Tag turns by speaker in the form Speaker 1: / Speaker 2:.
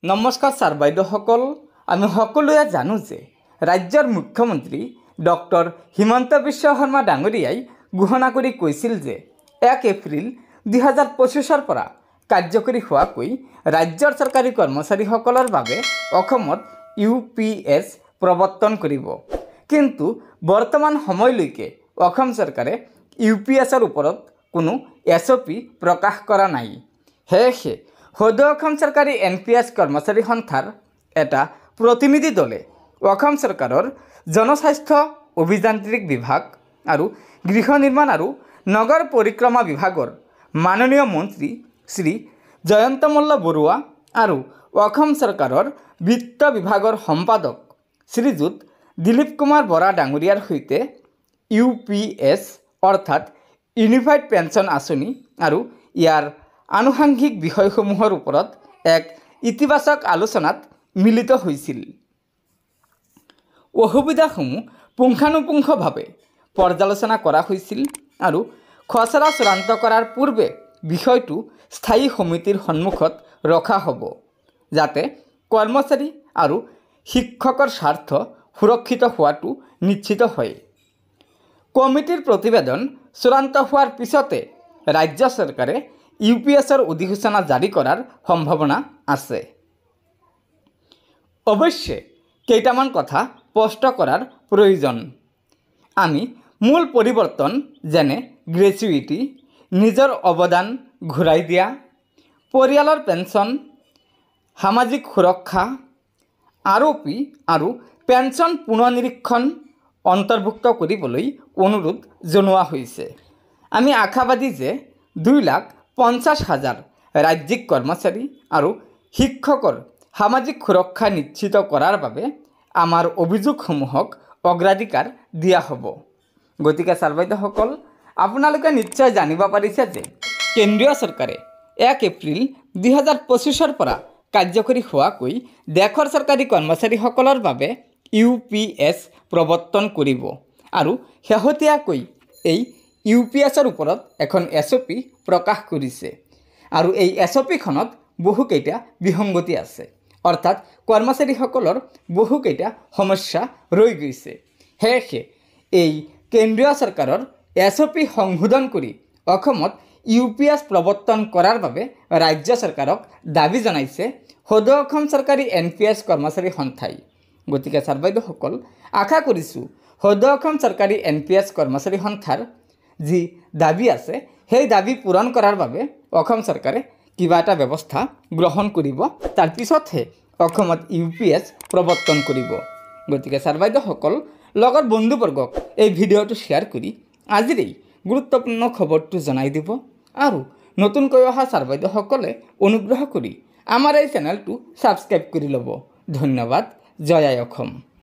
Speaker 1: নমস্কাৰ ছাৰ বাইদেউসকল, আমি সকলোৱে জানো যে ৰাজ্যৰ মুখ্যমন্ত্ৰী ডক্টৰ হিমন্ত বিশ্ব শৰ্মা ডাঙৰীয়াই ঘোষণা কৰি কৈছিল যে 1 এপ্ৰিল 2025 পৰা কাৰ্যকৰী হোৱাকৈ ৰাজ্যৰ চৰকাৰী কৰ্মচাৰীসকলৰ বাবে অসমত UPS প্ৰৱৰ্তন কৰিব। কিন্তু বৰ্তমান সময়লৈকে অসম চৰকাৰে UPSৰ ওপৰত কোনো SOP প্ৰকাশ কৰা নাই। সেয়েহে সদৌ অসম চৰকাৰী NPS কৰ্মচাৰী সন্থাৰ এটা প্ৰতিনিধি দলে অসম চৰকাৰৰ জনস্বাস্থ্য অভিযান্ত্ৰিক বিভাগ আৰু গৃহ নিৰ্মাণ আৰু নগৰ পৰিক্ৰমা বিভাগৰ মাননীয় মন্ত্ৰী শ্ৰী জয়ন্ত মল্ল বৰুৱা আৰু অসম চৰকাৰৰ বিত্ত বিভাগৰ সম্পাদক শ্ৰীযুত দিলীপ কুমাৰ বৰা ডাঙৰীয়াৰ সৈতে UPS অৰ্থাৎ ইউনিফাইড পেঞ্চন আঁচনি আৰু ইয়াৰ আনুষাংগিক বিষয়সমূহৰ ওপৰত এক ইতিবাচক আলোচনাত মিলিত হৈছিল। অসুবিধাসমূহ পুংখানুপুংখভাৱে পৰ্যালোচনা কৰা হৈছিল আৰু খচৰা চূড়ান্ত কৰাৰ পূৰ্বে বিষয়টো স্থায়ী সমিতিৰ সন্মুখত ৰখা হ'ব, যাতে কৰ্মচাৰী আৰু শিক্ষকৰ স্বাৰ্থ সুৰক্ষিত হোৱাটো নিশ্চিত হয়। কমিটিৰ প্ৰতিবেদন চূড়ান্ত হোৱাৰ পিছতে ৰাজ্য চৰকাৰে UPSৰ অধিসূচনা জাৰি কৰাৰ সম্ভাৱনা আছে। অৱশ্যে কেইটামান কথা স্পষ্ট কৰাৰ প্ৰয়োজন। আমি মূল পৰিৱৰ্তন যেনে গ্ৰেচুইটি, নিজৰ অৱদান ঘূৰাই দিয়া, পৰিয়ালৰ পেঞ্চন, সামাজিক সুৰক্ষা, ROP আৰু পেঞ্চন পুনৰ্নিৰীক্ষণ অন্তৰ্ভুক্ত কৰিবলৈ অনুৰোধ জনোৱা হৈছে। আমি আশাবাদী যে 2,50,000 ৰাজ্যিক কৰ্মচাৰী আৰু শিক্ষকৰ সামাজিক সুৰক্ষা নিশ্চিত কৰাৰ বাবে আমাৰ অভিযোগসমূহক অগ্ৰাধিকাৰ দিয়া হ'ব। গতিকে ছাৰ বাইদেউসকল, আপোনালোকে নিশ্চয় জানিব পাৰিছে যে কেন্দ্ৰীয় চৰকাৰে 1 এপ্ৰিল 2025 পৰা কাৰ্যকৰী হোৱাকৈ দেশৰ চৰকাৰী কৰ্মচাৰীসকলৰ বাবে UPS প্ৰৱৰ্তন কৰিব আৰু শেহতীয়াকৈ এই UPSৰ ওপৰত এখন SOP প্ৰকাশ কৰিছে। আৰু এই SOPখনত বহুকেইটা বিসংগতি আছে, অৰ্থাৎ কৰ্মচাৰীসকলৰ বহুকেইটা সমস্যা ৰৈ গৈছে। সেয়েহে এই কেন্দ্ৰীয় চৰকাৰৰ SOP সংশোধন কৰি অসমত UPS প্ৰৱৰ্তন কৰাৰ বাবে ৰাজ্য চৰকাৰক দাবী জনাইছে সদৌ অসম চৰকাৰী NPS কৰ্মচাৰী সন্থাই। গতিকে ছাৰ বাইদেউসকল, আশা কৰিছোঁ সদৌ অসম চৰকাৰী NPS কৰ্মচাৰী সন্থাৰ যি দাবী আছে সেই দাবী পূৰণ কৰাৰ বাবে অসম চৰকাৰে কিবা এটা ব্যৱস্থা গ্ৰহণ কৰিব, তাৰপিছতহে অসমত UPS প্ৰৱৰ্তন কৰিব। গতিকে ছাৰ বাইদেউসকল, লগৰ বন্ধুবৰ্গক এই ভিডিঅ'টো শ্বেয়াৰ কৰি আজিৰ এই গুৰুত্বপূৰ্ণ খবৰটো জনাই দিব আৰু নতুনকৈ অহা ছাৰ বাইদেউসকলে অনুগ্ৰহ কৰি আমাৰ এই চেনেলটো ছাবস্ক্ৰাইব কৰি ল'ব। ধন্যবাদ। জয় আই অসম।